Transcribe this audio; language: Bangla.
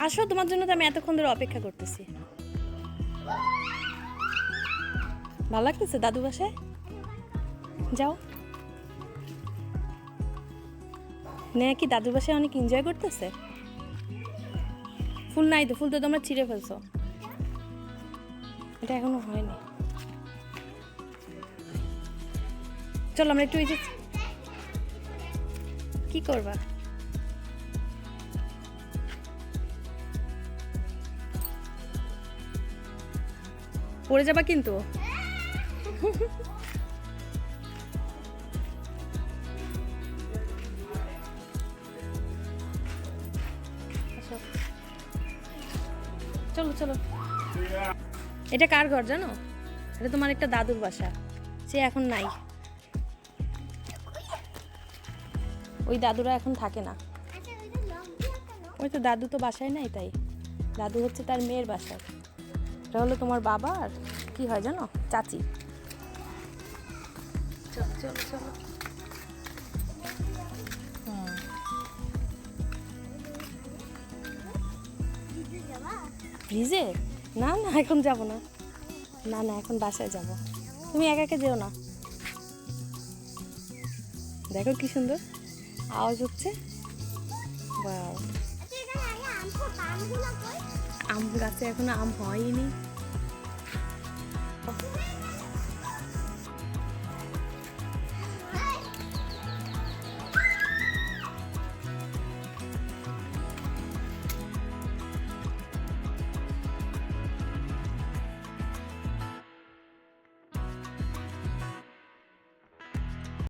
আসো, তোমার জন্য তো আমি এতক্ষণ ধরে অপেক্ষা করতেছি। ভালো লাগতেছে দাদু বাসায়? যাও। নেহা কি দাদুর বাসায় অনেক এনজয় করতেছে? ফুল নাই তো, ফুল তো তোমরা ছিঁড়ে ফেলছো। এটা এখনো হয়নি। চলো আমরা একটু এই যে কি করবা? পড়ে যাবা কিন্তু। আসো। চলো চলো। এটা কার ঘর জানো? এটা তোমার একটা দাদুর বাসা, সে এখন নাই। ওই দাদুরা এখন থাকে না। ওই তো দাদু তো বাসায় নাই, তাই দাদু হচ্ছে তার মেয়ের বাসায়। এটা হলো তোমার বাবা আর কি হয় জানো, চাচি। চলো চলো চলো। ব্রিজে? না না, এখন যাব না। না না, এখন বাসায় যাব। তুমি একা একা যেও না। দেখো কি সুন্দর আওয়াজ হচ্ছে। ওয়াও। আম গাছে এখনো আম হয়নি।